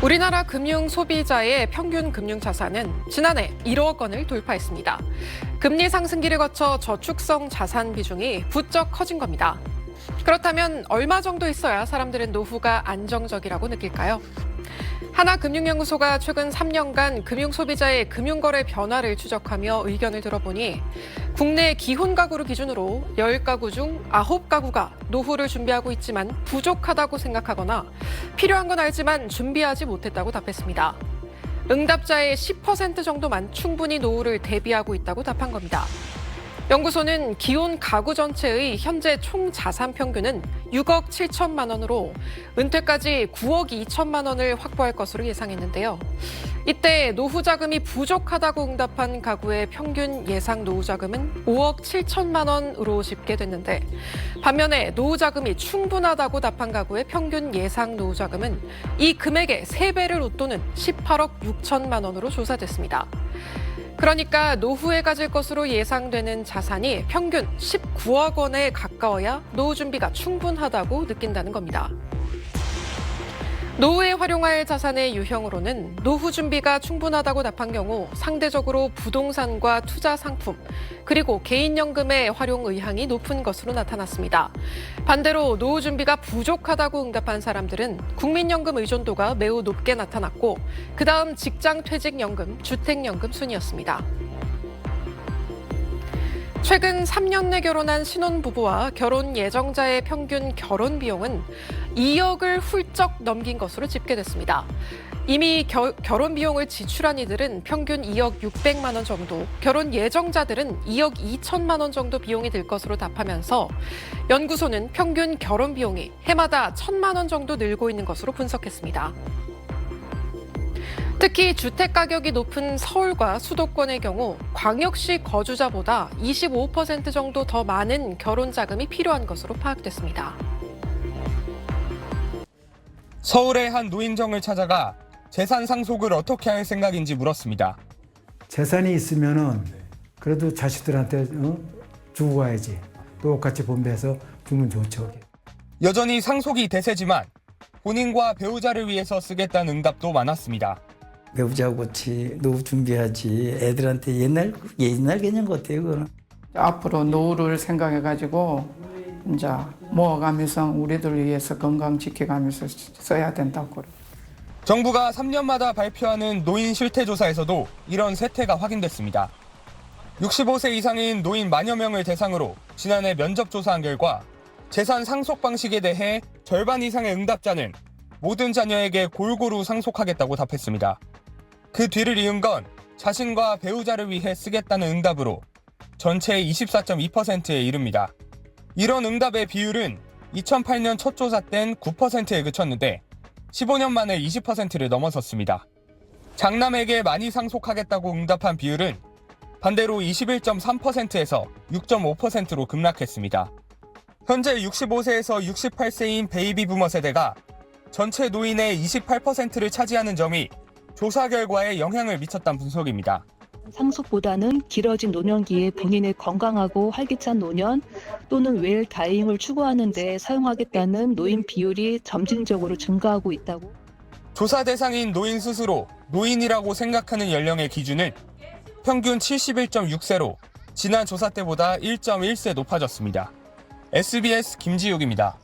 우리나라 금융 소비자의 평균 금융 자산은 지난해 1억 원을 돌파했습니다. 금리 상승기를 거쳐 저축성 자산 비중이 부쩍 커진 겁니다. 그렇다면 얼마 정도 있어야 사람들은 노후가 안정적이라고 느낄까요? 하나금융연구소가 최근 3년간 금융소비자의 금융거래 변화를 추적하며 의견을 들어보니 국내 기혼가구를 기준으로 10가구 중 9가구가 노후를 준비하고 있지만 부족하다고 생각하거나 필요한 건 알지만 준비하지 못했다고 답했습니다. 응답자의 10% 정도만 충분히 노후를 대비하고 있다고 답한 겁니다. 연구소는 기혼 가구 전체의 현재 총 자산 평균은 6억 7천만 원으로 은퇴까지 9억 2천만 원을 확보할 것으로 예상했는데요. 이때 노후 자금이 부족하다고 응답한 가구의 평균 예상 노후 자금은 5억 7천만 원으로 집계됐는데 반면에 노후 자금이 충분하다고 답한 가구의 평균 예상 노후 자금은 이 금액의 3배를 웃도는 18억 6천만 원으로 조사됐습니다. 그러니까 노후에 가질 것으로 예상되는 자산이 평균 19억 원에 가까워야 노후 준비가 충분하다고 느낀다는 겁니다. 노후에 활용할 자산의 유형으로는 노후 준비가 충분하다고 답한 경우 상대적으로 부동산과 투자 상품, 그리고 개인연금의 활용 의향이 높은 것으로 나타났습니다. 반대로 노후 준비가 부족하다고 응답한 사람들은 국민연금 의존도가 매우 높게 나타났고 그다음 직장퇴직연금, 주택연금 순이었습니다. 최근 3년 내 결혼한 신혼부부와 결혼 예정자의 평균 결혼 비용은 2억을 훌쩍 넘긴 것으로 집계됐습니다. 이미 결혼 비용을 지출한 이들은 평균 2억 600만 원 정도, 결혼 예정자들은 2억 2천만 원 정도 비용이 들 것으로 답하면서 연구소는 평균 결혼 비용이 해마다 1천만 원 정도 늘고 있는 것으로 분석했습니다. 특히 주택 가격이 높은 서울과 수도권의 경우 광역시 거주자보다 25% 정도 더 많은 결혼 자금이 필요한 것으로 파악됐습니다. 서울의 한 노인정을 찾아가 재산 상속을 어떻게 할 생각인지 물었습니다. 재산이 있으면은 그래도 자식들한테 주고 가야지. 똑같이 분배해서 주면 좋죠. 여전히 상속이 대세지만 본인과 배우자를 위해서 쓰겠다는 응답도 많았습니다. 배우자 같이 노후 준비하지. 애들한테 옛날 개념 같아요, 그거는. 앞으로 노후를 생각해가지고 이제 모아가면서 우리들 위해서 건강 지켜가면서 써야 된다고. 정부가 3년마다 발표하는 노인 실태조사에서도 이런 쇠퇴가 확인됐습니다. 65세 이상인 노인 만여 명을 대상으로 지난해 면접 조사한 결과 재산 상속 방식에 대해 절반 이상의 응답자는 모든 자녀에게 골고루 상속하겠다고 답했습니다. 그 뒤를 이은 건 자신과 배우자를 위해 쓰겠다는 응답으로 전체의 24.2%에 이릅니다. 이런 응답의 비율은 2008년 첫 조사 땐 9%에 그쳤는데 15년 만에 20%를 넘어섰습니다. 장남에게 많이 상속하겠다고 응답한 비율은 반대로 21.3%에서 6.5%로 급락했습니다. 현재 65세에서 68세인 베이비 부머 세대가 전체 노인의 28%를 차지하는 점이 조사 결과에 영향을 미쳤다는 분석입니다. 상속보다는 길어진 노년기에 본인의 건강하고 활기찬 노년 또는 웰다잉을 추구하는 데 사용하겠다는 노인 비율이 점진적으로 증가하고 있다고. 조사 대상인 노인 스스로 노인이라고 생각하는 연령의 기준은 평균 71.6세로 지난 조사 때보다 1.1세 높아졌습니다. SBS 김지욱입니다.